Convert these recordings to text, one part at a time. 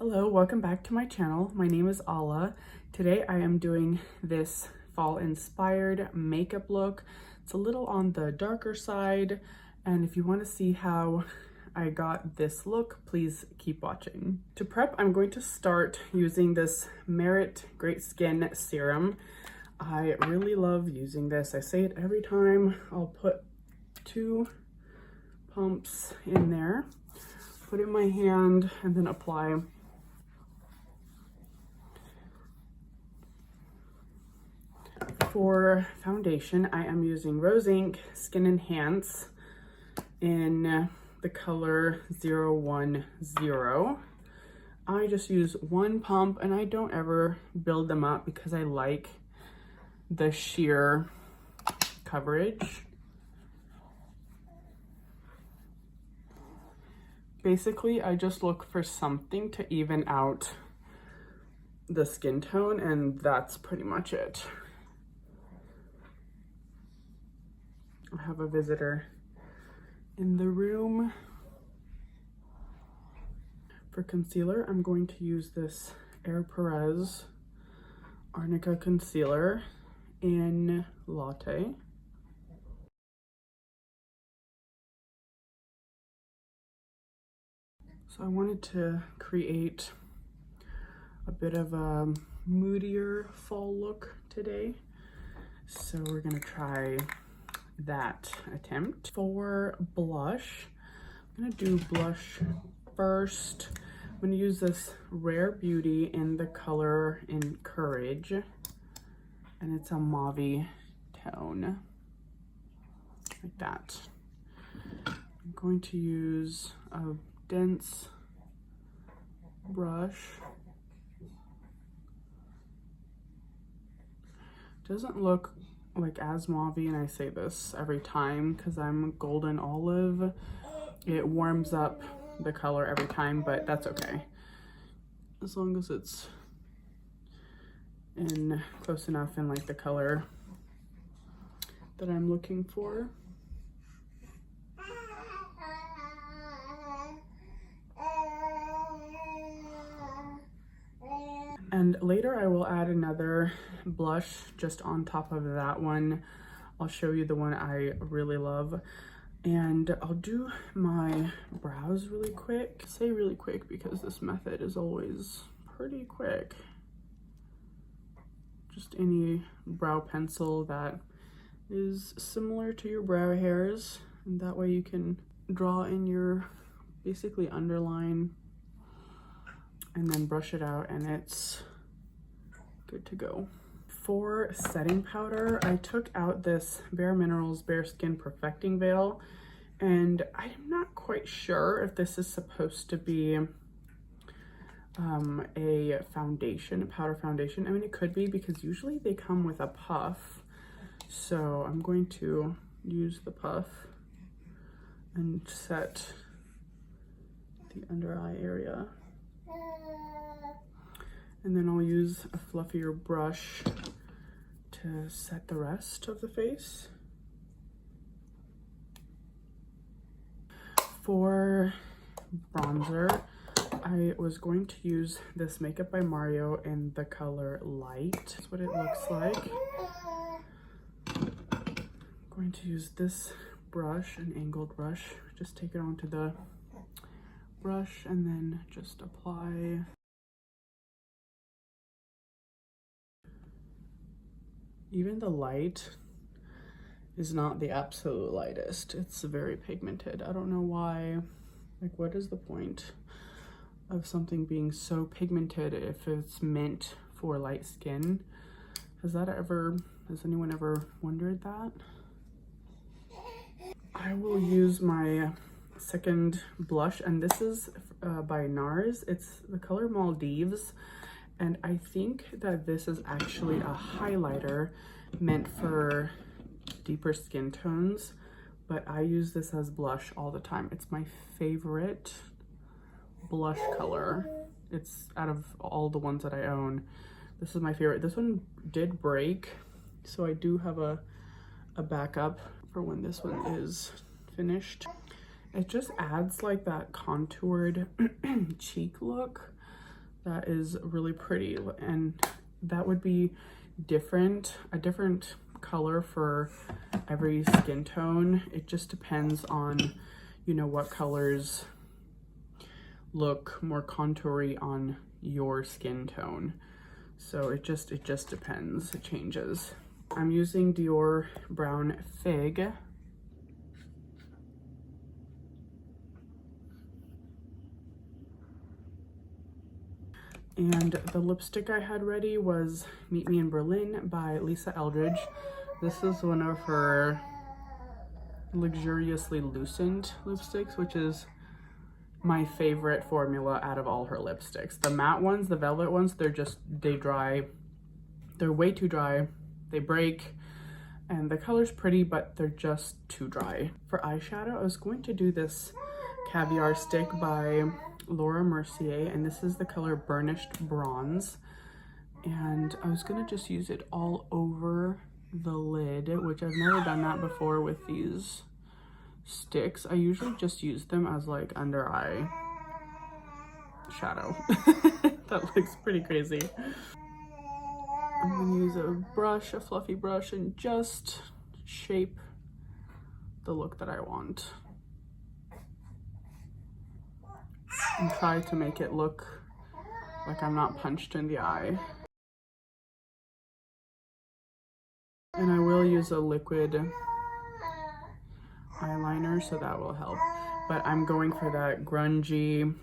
Hello, welcome back to my channel. My name is Ala. Today I am doing this fall inspired makeup look. It's a little on the darker side, and if you want to see how I got this look, please keep watching. To prep, I'm going to start using this Merit Great Skin Serum. I really love using this. I say it every time. I'll put 2 pumps in there, put it in my hand, and then apply. For foundation, I am using Rose Inc Skin Enhance in the color 010. I just use 1 pump and I don't ever build them up because I like the sheer coverage. Basically, I just look for something to even out the skin tone, and that's pretty much it. I have a visitor in the room. For concealer, I'm going to use this Ere Perez Arnica concealer in Latte. So I wanted to create a bit of a moodier fall look today. So we're gonna try that attempt. For blush, I'm gonna do blush first. I'm gonna use this Rare Beauty in the color Encourage, and it's a mauve tone, like that. I'm going to use a dense brush. Doesn't look like as mauve, and I say this every time because I'm golden olive. It warms up the color every time, but that's okay as long as it's in close enough in like the color that I'm looking for. And later I will add another blush just on top of that one. I'll show you the one I really love. And I'll do my brows really quick. I say really quick because this method is always pretty quick. Just any brow pencil that is similar to your brow hairs. And that way you can draw in your basically underline and then brush it out, and it's good to go. For setting powder, I took out this Bareminerals Bare Skin Perfecting Veil, and I'm not quite sure if this is supposed to be a foundation, a powder foundation. I mean, it could be because usually they come with a puff. So I'm going to use the puff and set the under eye area. And then I'll use a fluffier brush to set the rest of the face. For bronzer, I was going to use this Makeup by Mario in the color Light. That's what it looks like. I'm going to use this brush, an angled brush. Just take it onto the brush and then just apply. Even the light is not the absolute lightest. It's very pigmented. I don't know why. Like, what is the point of something being so pigmented if it's meant for light skin? Has anyone ever wondered that? I will use my second blush, and this is by Nars. It's the color Maldives. And I think that this is actually a highlighter meant for deeper skin tones, but I use this as blush all the time. It's my favorite blush color. It's out of all the ones that I own, this is my favorite. This one did break, so I do have a backup for when this one is finished. It just adds like that contoured cheek look. That is really pretty, and that would be different, a different color for every skin tone. It just depends on, you know, what colors look more contoury on your skin tone. So it just depends, it changes. I'm using Dior Brown Fig. And the lipstick I had ready was Meet Me in Berlin by Lisa Eldridge. This is one of her luxuriously lucent lipsticks, which is my favorite formula out of all her lipsticks. The matte ones, the velvet ones, they dry. They're way too dry. They break, and the color's pretty, but they're just too dry. For eyeshadow, I was going to do this Caviar Stick by Laura Mercier, and this is the color Burnished Bronze. And I was gonna just use it all over the lid, which I've never done that before with these sticks. I usually just use them as like under eye shadow. That looks pretty crazy. I'm gonna use a brush, a fluffy brush, and just shape the look that I want. And try to make it look like I'm not punched in the eye. And I will use a liquid eyeliner, so that will help. But I'm going for that grungy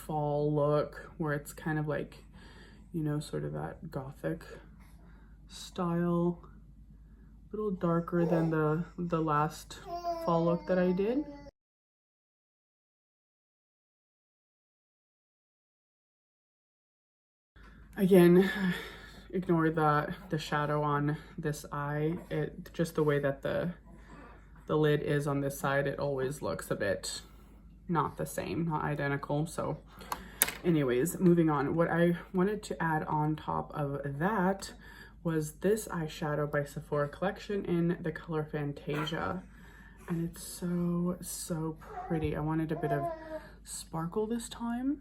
fall look where it's kind of like, you know, sort of that gothic style. A little darker than the last fall look that I did. Again, ignore the shadow on this eye. It just the way that the lid is on this side, it always looks a bit not the same, not identical. So anyways, moving on. What I wanted to add on top of that was this eyeshadow by Sephora Collection in the color Fantasia. And it's so pretty. I wanted a bit of sparkle this time.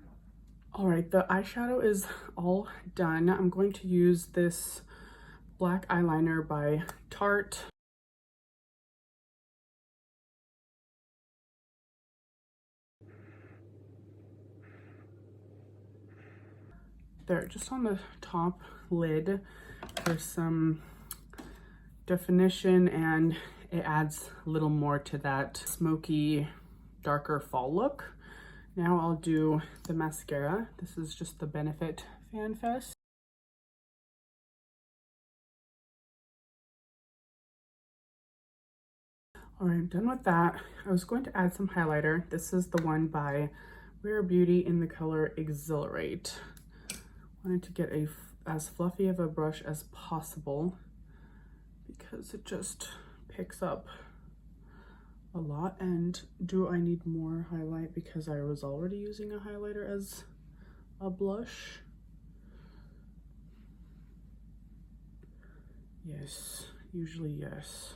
All right, the eyeshadow is all done. I'm going to use this black eyeliner by Tarte. There, just on the top lid, there's some definition, and it adds a little more to that smoky, darker fall look. Now I'll do the mascara. This is just the Benefit Fanfest. All right, I'm done with that. I was going to add some highlighter. This is the one by Rare Beauty in the color Exhilarate. Wanted to get as fluffy of a brush as possible because it just picks up a lot. And do I need more highlight because I was already using a highlighter as a blush? Yes, usually yes.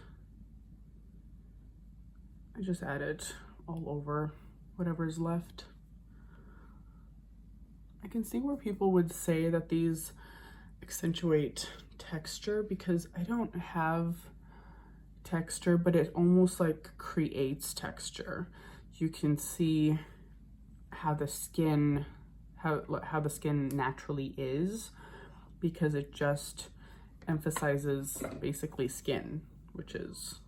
I just add it all over whatever's left. I can see where people would say that these accentuate texture because I don't have texture, but it almost like creates texture. You can see how the skin, how the skin naturally is, because it just emphasizes basically skin, which is,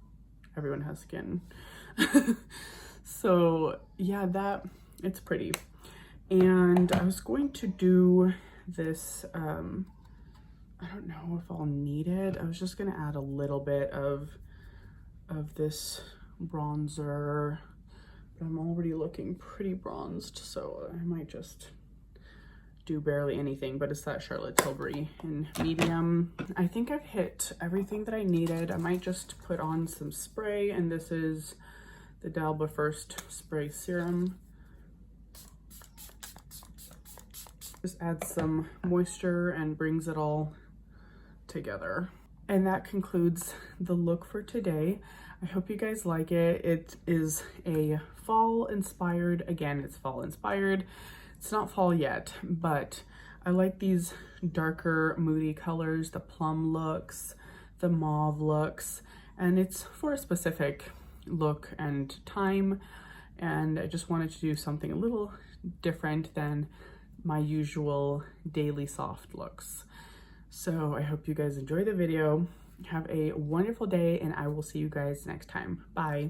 everyone has skin. So yeah, it's pretty. And I was going to do this, I don't know if I'll need it. I was just gonna add a little bit of this bronzer, but I'm already looking pretty bronzed, so I might just do barely anything. But it's that Charlotte Tilbury in medium. I think I've hit everything that I needed. I might just put on some spray, and this is the D'Alba First Spray Serum. Just adds some moisture and brings it all together. And that concludes the look for today. I hope you guys like it. It is a fall inspired, again, it's fall inspired. It's not fall yet, but I like these darker moody colors, the plum looks, the mauve looks, and it's for a specific look and time, and I just wanted to do something a little different than my usual daily soft looks. So I hope you guys enjoy the video. Have a wonderful day, and I will see you guys next time. Bye.